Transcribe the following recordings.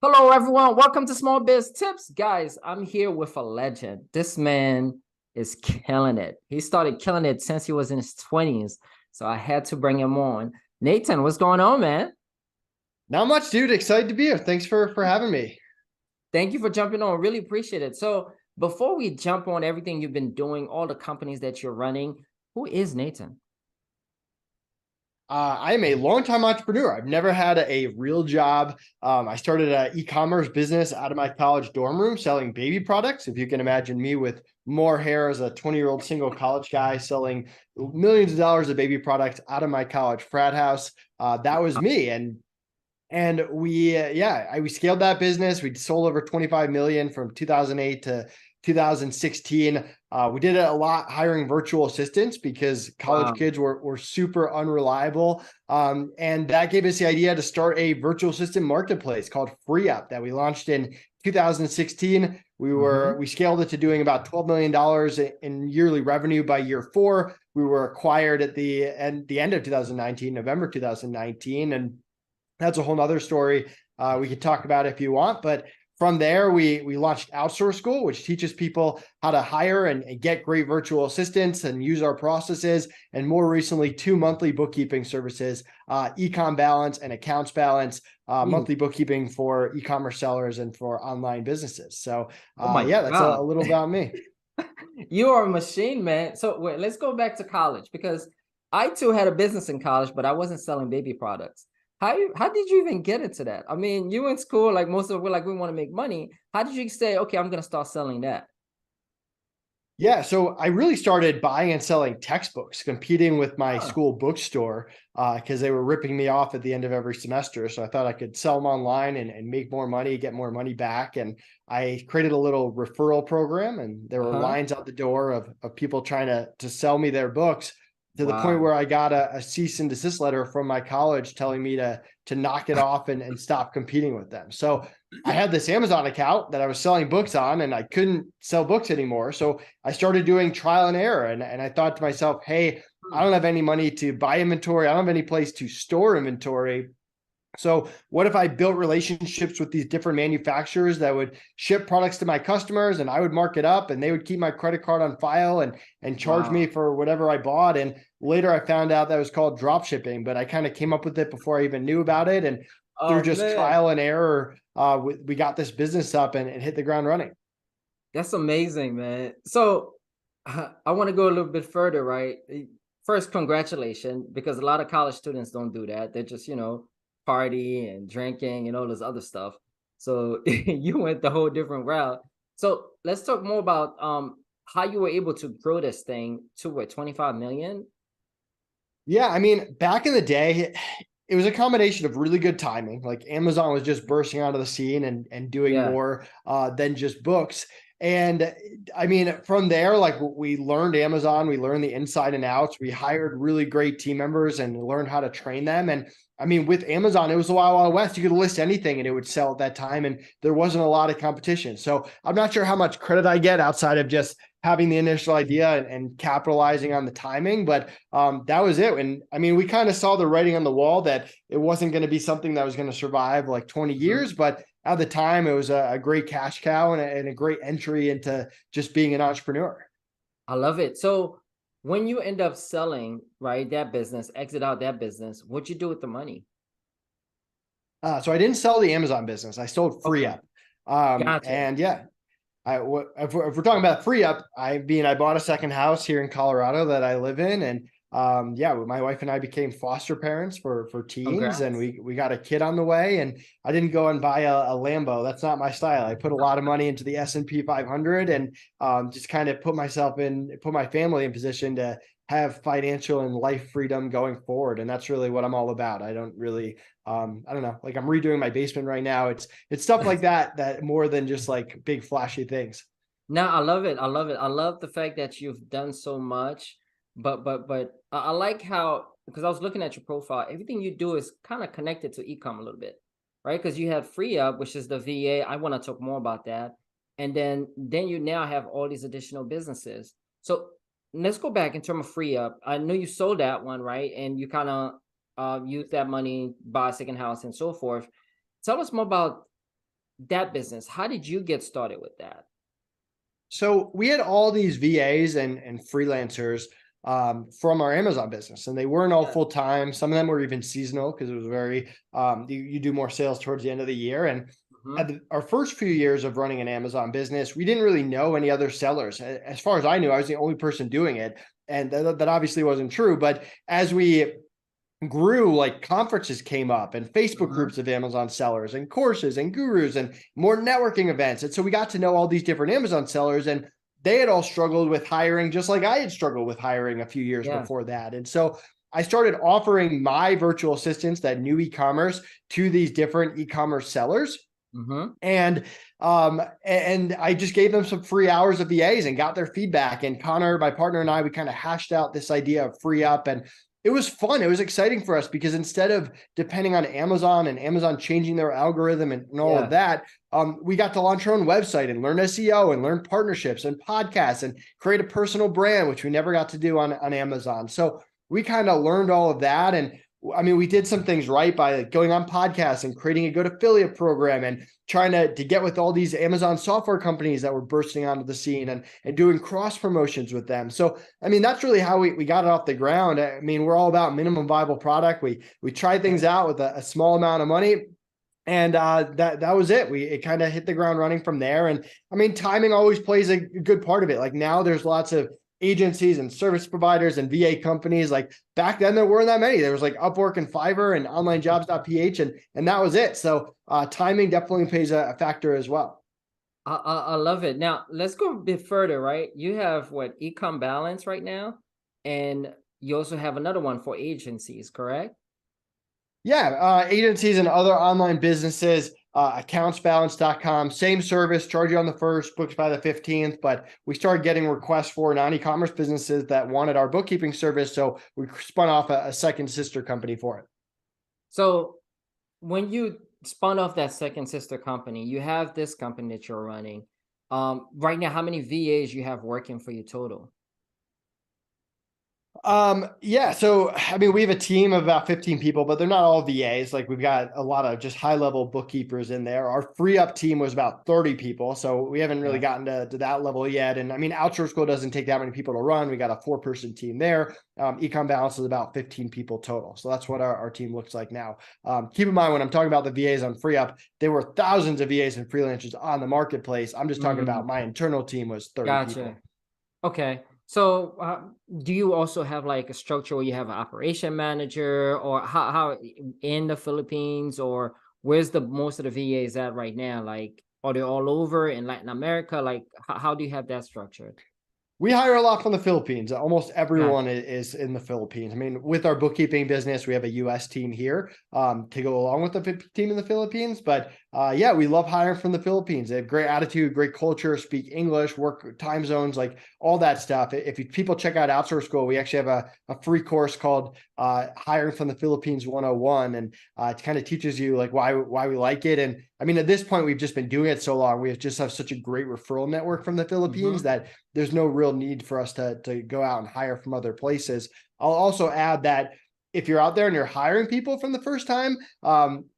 Hello, everyone. Welcome to Small Biz Tips. Guys, I'm here with a legend. This man is killing it. He started killing it since he was in his 20s. So I had to bring him on. Nathan, what's going on, man? Not much, dude. Excited to be here. Thanks for having me. Thank you for jumping on. Really appreciate it. So before we jump on everything you've been doing, all the companies that you're running, who is Nathan? I am a longtime entrepreneur. I've never had a real job. I started an e-commerce business out of my college dorm room selling baby products. If you can imagine me with more hair as a 20-year-old single college guy selling millions of dollars of baby products out of my college frat house. That was me. And we scaled that business. We sold over 25 million from 2008 to 2016. We did it a lot hiring virtual assistants because college kids were super unreliable. And that gave us the idea to start a virtual assistant marketplace called FreeUp that we launched in 2016. We scaled it to doing about $12 million in yearly revenue by year 4. We were acquired at the end of 2019, November 2019, and that's a whole nother story we could talk about if you want. But from there, we launched Outsource School, which teaches people how to hire and get great virtual assistants and use our processes. And more recently, 2 monthly bookkeeping services, EcomBalance and AccountsBalance, monthly bookkeeping for e-commerce sellers and for online businesses. So Oh my yeah, that's a God. little about me. You are a machine, man. So wait, let's go back to college because I too had a business in college, but I wasn't selling baby products. How did you even get into that? I mean, you in school, like most of us, we're like, we want to make money. How did you say, okay, I'm gonna start selling that? Yeah, so I really started buying and selling textbooks, competing with my Huh. school bookstore because they were ripping me off at the end of every semester. So I thought I could sell them online and make more money, get more money back. And I created a little referral program, and there were Uh-huh. lines out the door of people trying to sell me their books to the point Wow. where I got a cease and desist letter from my college telling me to knock it off and stop competing with them. So I had this Amazon account that I was selling books on, and I couldn't sell books anymore. So I started doing trial and error. And I thought to myself, hey, I don't have any money to buy inventory. I don't have any place to store inventory. So what if I built relationships with these different manufacturers that would ship products to my customers, and I would mark it up, and they would keep my credit card on file and charge me Wow. for whatever I bought. And later I found out that was called drop shipping, but I kind of came up with it before I even knew about it. And through Oh just man, trial and error, we got this business up and hit the ground running. that's amazing, man. So I want to go a little bit further, right? First, congratulations, because a lot of college students don't do that. They're just, party and drinking and all this other stuff. So you went the whole different route. So let's talk more about how you were able to grow this thing to what, 25 million? Yeah, I mean, back in the day, it was a combination of really good timing. Like Amazon was just bursting onto the scene and doing Yeah. more than just books. And I mean, from there, like we learned Amazon, we learned the inside and outs. We hired really great team members and learned how to train them. And I mean, with Amazon, it was the Wild Wild West. You could list anything and it would sell at that time, and there wasn't a lot of competition. So I'm not sure how much credit I get outside of just having the initial idea and capitalizing on the timing, but that was it. And I mean, we kind of saw the writing on the wall that it wasn't going to be something that was going to survive like 20 Mhm. years, but at the time, it was a great cash cow and a great entry into just being an entrepreneur. I love it. So when you end up selling, right, that business, exit out that business, what'd you do with the money? So I didn't sell the Amazon business. I sold Okay. FreeUp. Gotcha. And yeah, if we're talking about FreeUp, I bought a second house here in Colorado that I live in, and yeah, my wife and I became foster parents for teens, and Congrats. we got a kid on the way. And I didn't go and buy a Lambo. That's not my style. I put a lot of money into the S&P 500 and just kind of put my family in position to have financial and life freedom going forward. And that's really what I'm all about. I don't really I don't know, like I'm redoing my basement right now. It's stuff like that more than just like big flashy things. No, I love it. I love it. I love the fact that you've done so much, but I like how, because I was looking at your profile, everything you do is kind of connected to ecom a little bit, right? Because you have Free Up, which is the VA. I want to talk more about that. And then you now have all these additional businesses. So let's go back in terms of Free Up. I know you sold that one, right? And you kind of use that money, buy a second house and so forth. Tell us more about that business, how did you get started with that? So we had all these VAs and freelancers from our Amazon business, and they weren't all Yeah. full time. Some of them were even seasonal because it was very you do more sales towards the end of the year. And Hmm. our first few years of running an Amazon business, we didn't really know any other sellers. As far as I knew, I was the only person doing it, and that obviously wasn't true. But as we grew, like conferences came up and Facebook Hmm. groups of Amazon sellers and courses and gurus and more networking events. And so we got to know all these different Amazon sellers, and they had all struggled with hiring just like I had struggled with hiring a few years Yeah. before that. And so I started offering my virtual assistants that knew e-commerce to these different e-commerce sellers. Hmm. And I just gave them some free hours of VAs and got their feedback. And Connor, my partner, and I, we kind of hashed out this idea of free up, and it was fun. It was exciting for us because instead of depending on Amazon and Amazon changing their algorithm and all of Yeah. that, we got to launch our own website and learn SEO and learn partnerships and podcasts and create a personal brand, which we never got to do on Amazon. So we kind of learned all of that. And I mean, we did some things right by like going on podcasts and creating a good affiliate program and trying to get with all these Amazon software companies that were bursting onto the scene and doing cross promotions with them. So, I mean, that's really how we got it off the ground. I mean, we're all about minimum viable product. We tried things out with a small amount of money, and that was it. It kind of hit the ground running from there. And I mean, timing always plays a good part of it. Like now there's lots of agencies and service providers and VA companies. Like back then there weren't that many. There was like Upwork and Fiverr and onlinejobs.ph, and that was it. So timing definitely plays a factor as well. I love it. Now let's go a bit further, right? You have what, EcomBalance right now, and you also have another one for agencies, correct? Yeah, agencies and other online businesses, accountsbalance.com, same service, charge you on the first, books by the 15th. But we started getting requests for non-e-commerce businesses that wanted our bookkeeping service. So we spun off a second sister company for it. So when you spun off that second sister company, you have this company that you're running. Right now, how many VAs you have working for you total? Yeah, so I mean, we have a team of about 15 people, but they're not all VAs. Like we've got a lot of just high level bookkeepers in there. Our free up team was about 30 people. So we haven't really Yeah. gotten to that level yet. And I mean, Outsource School doesn't take that many people to run. We got a 4-person team there. EcomBalance is about 15 people total. So that's what our team looks like now. Keep in mind, when I'm talking about the VAs on free up, there were thousands of VAs and freelancers on the marketplace. I'm just talking Mm, about my internal team was 30 gotcha. people. Okay. So, do you also have like a structure where you have an operation manager, or how in the Philippines, or where's the most of the VAs at right now? Like, are they all over in Latin America? Like, how do you have that structured? We hire a lot from the Philippines. Almost everyone Gotcha. is in the Philippines. I mean, with our bookkeeping business, we have a US team here to go along with the team in the Philippines. But yeah, we love hiring from the Philippines. They have great attitude, great culture, speak English, work time zones, like all that stuff. If people check out Outsource School, we actually have a free course called Hiring from the Philippines 101. And it kind of teaches you like why we like it. And I mean, at this point, we've just been doing it so long. We just have such a great referral network from the Philippines Mm-hmm. that there's no real need for us to go out and hire from other places. I'll also add that if you're out there and you're hiring people from the first time,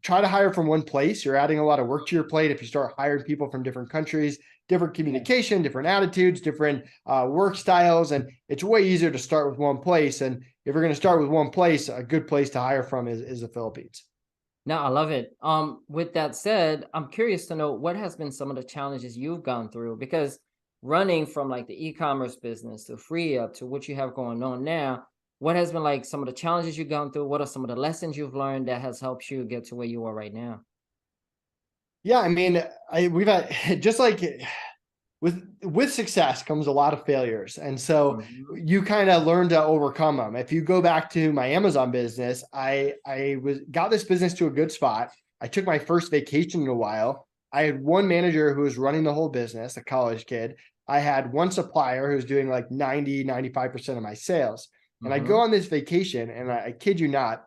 try to hire from one place. You're adding a lot of work to your plate if you start hiring people from different countries, different Yeah. communication, different attitudes, different work styles. And it's way easier to start with one place. And if you're going to start with one place, a good place to hire from is the Philippines. No, I love it. With that said, I'm curious to know what has been some of the challenges you've gone through, because running from like the e-commerce business to free up to what you have going on now, what has been like some of the challenges you've gone through? What are some of the lessons you've learned that has helped you get to where you are right now? Yeah, I mean, we've had just like with success comes a lot of failures, and so Mhm. you kind of learn to overcome them. If you go back to my Amazon business, I was got this business to a good spot. I took my first vacation in a while. I had one manager who was running the whole business, a college kid. I had one supplier who was doing like 90-95% of my sales. And I go Mhm. on this vacation, and I kid you not,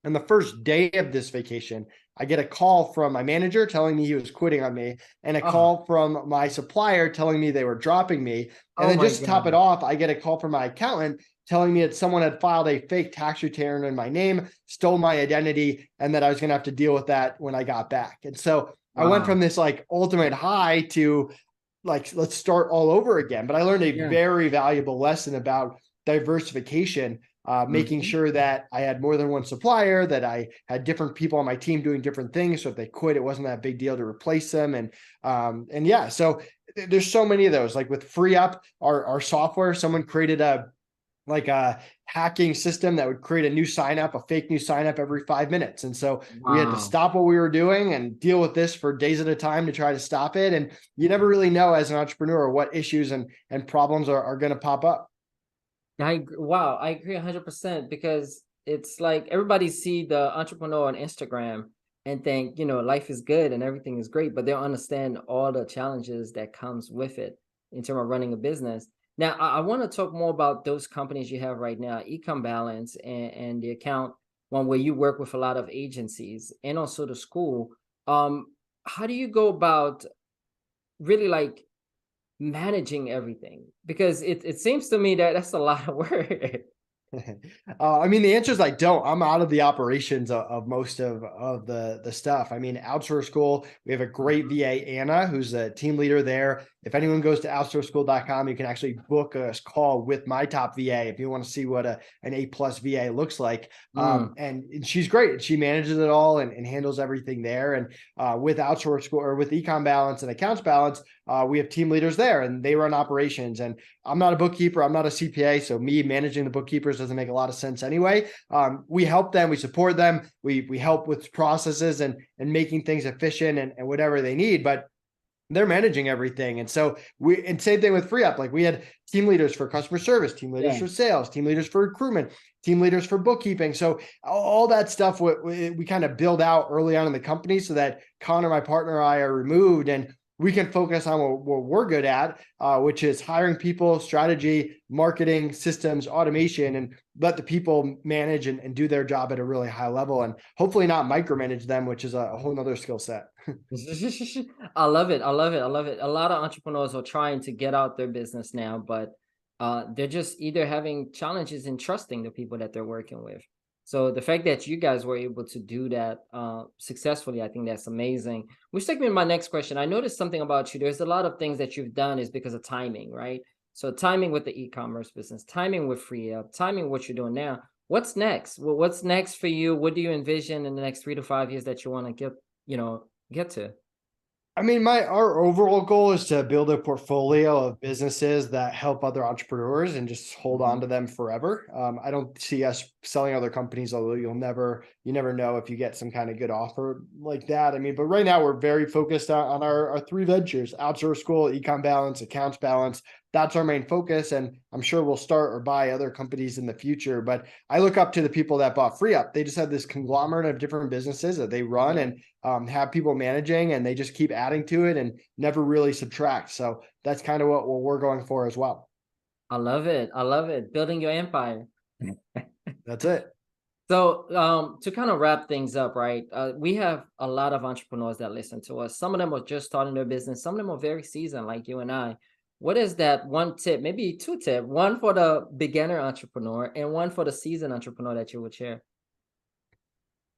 on the first day of this vacation, I get a call from my manager telling me he was quitting on me, and a Oh, call from my supplier telling me they were dropping me. And oh then my just to top it God. off, I get a call from my accountant telling me that someone had filed a fake tax return in my name, stole my identity, and that I was going to have to deal with that when I got back. And so I went from Wow. this like ultimate high to like, let's start all over again. But I learned a Yeah. very valuable lesson about diversification, making Mhm. sure that I had more than one supplier, that I had different people on my team doing different things. So if they quit, it wasn't that big deal to replace them. And yeah, so there's so many of those. Like with FreeUp, our software, someone created a hacking system that would create a new sign up, a fake new sign up every 5 minutes. And so we had to Wow. stop what we were doing and deal with this for days at a time to try to stop it. And you never really know as an entrepreneur what issues and problems are going to pop up. Wow, I agree 100% because it's like everybody see the entrepreneur on Instagram and think, life is good and everything is great, but they don't understand all the challenges that comes with it in terms of running a business. Now, I want to talk more about those companies you have right now, EcomBalance and the account one where you work with a lot of agencies and also the school. Um, how do you go about really like managing everything? Because it seems to me that that's a lot of work. I mean, the answer is I don't. I'm out of the operations of most of the stuff. I mean, Outsource School, we have a great Mhm. VA, Anna, who's a team leader there. If anyone goes to outsourceschool.com, you can actually book a call with my top VA if you want to see what an A+ VA looks like. Mm, And she's great. She manages it all and handles everything there. And with Outsource School or with EcomBalance and AccountsBalance, we have team leaders there and they run operations. And I'm not a bookkeeper. I'm not a CPA. So me managing the bookkeepers doesn't make a lot of sense anyway. We help them, we support them, we help with processes and making things efficient and whatever they need. But they're managing everything. And so and same thing with FreeUp. Like we had team leaders for customer service, team leaders yeah. for sales, team leaders for recruitment, team leaders for bookkeeping. So all that stuff we kind of build out early on in the company so that Connor, my partner, and I are removed and we can focus on what we're good at, which is hiring people, strategy, marketing, systems, automation, and let the people manage and do their job at a really high level and hopefully not micromanage them, which is a whole nother skill set. I love it. I love it. I love it. A lot of entrepreneurs are trying to get out their business now, but they're just either having challenges in trusting the people that they're working with. So the fact that you guys were able to do that successfully, I think that's amazing. Which takes me to my next question. I noticed something about you. There's a lot of things that you've done is because of timing, right? So timing with the e-commerce business, timing with free up, timing what you're doing now. What's next? Well, what's next for you? What do you envision in the next 3 to 5 years that you want to get to? I mean, our overall goal is to build a portfolio of businesses that help other entrepreneurs and just hold on Mhm. to them forever. I don't see us selling other companies, although you never know if you get some kind of good offer like that. I mean, but right now we're very focused on our three ventures: Outsource School, Econ Balance, Accounts Balance. That's our main focus, and I'm sure we'll start or buy other companies in the future. But I look up to the people that bought FreeUp. They just have this conglomerate of different businesses that they run, Yeah. and have people managing and they just keep adding to it and never really subtract. So that's kind of what we're going for as well. I love it. I love it. Building your empire. That's it. So, to kind of wrap things up, right? We have a lot of entrepreneurs that listen to us. Some of them are just starting their business. Some of them are very seasoned, like you and I. What is that one tip, maybe two tip, one for the beginner entrepreneur and one for the seasoned entrepreneur that you would share?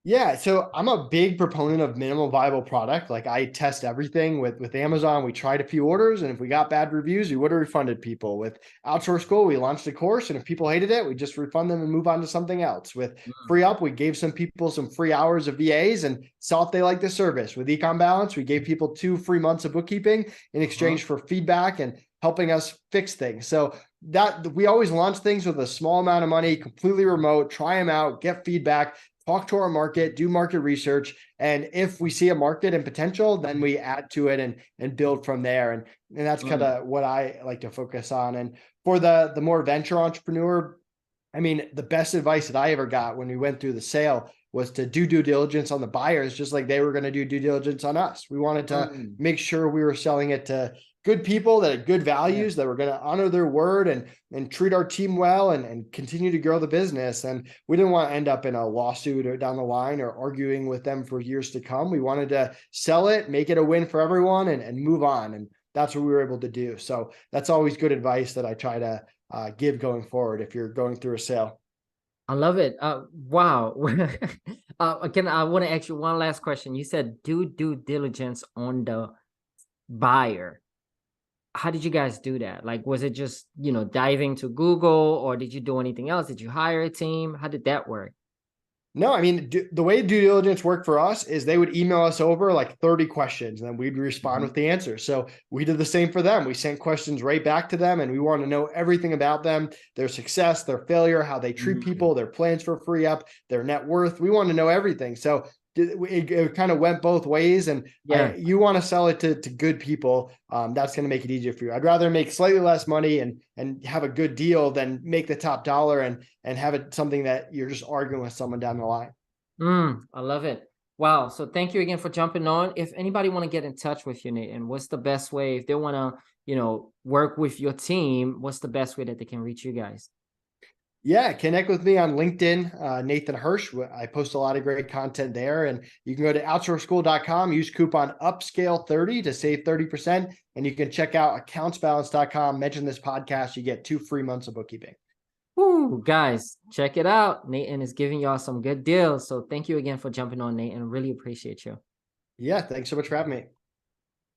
Yeah, so I'm a big proponent of minimum viable product. Like I test everything with Amazon. We tried a few orders, and if we got bad reviews, we would have refunded people. With Outsource School, we launched a course, and if people hated it, we just refund them and move on to something else. With Mm, Free Up, we gave some people some free hours of VAs and saw if they liked the service. With Econ Balance, we gave people 2 free months of bookkeeping in uh-huh. exchange for feedback and helping us fix things. So that we always launch things with a small amount of money, completely remote, try them out, get feedback, talk to our market, do market research. And if we see a market and potential, then we add to it and build from there. And that's kind Mm, of what I like to focus on. And for the more venture entrepreneur, I mean, the best advice that I ever got when we went through the sale was to do due diligence on the buyers, just like they were going to do due diligence on us. We wanted to mm, make sure we were selling it to good people that had good yeah. values, that were going to honor their word and treat our team well and continue to grow the business. And we didn't want to end up in a lawsuit or down the line or arguing with them for years to come. We wanted to sell it, make it a win for everyone and move on. And that's what we were able to do. So that's always good advice that I try to give going forward if you're going through a sale. I love it. Wow. Again, I want to ask you one last question. You said do due diligence on the buyer. How did you guys do that? Like, was it just, diving to Google, or did you do anything else? Did you hire a team? How did that work? No, I mean, the way due diligence worked for us is they would email us over like 30 questions and then we'd respond Mhm. with the answers. So we did the same for them. We sent questions right back to them and we want to know everything about them, their success, their failure, how they treat Mm. people, their plans for free up, their net worth. We want to know everything. So it kind of went both ways. And Yeah. you want to sell it to good people. That's going to make it easier for you. I'd rather make slightly less money and have a good deal than make the top dollar and have it something that you're just arguing with someone down the line. I love it. Wow. So thank you again for jumping on. If anybody want to get in touch with you, Nate, and what's the best way if they want to, work with your team, what's the best way that they can reach you guys? Yeah, connect with me on LinkedIn, Nathan Hirsch. I post a lot of great content there. And you can go to outsourceschool.com, use coupon upscale30 to save 30%. And you can check out accountsbalance.com, mention this podcast, you get 2 free months of bookkeeping. Woo, guys, check it out. Nathan is giving y'all some good deals. So thank you again for jumping on, Nathan. Really appreciate you. Yeah, thanks so much for having me.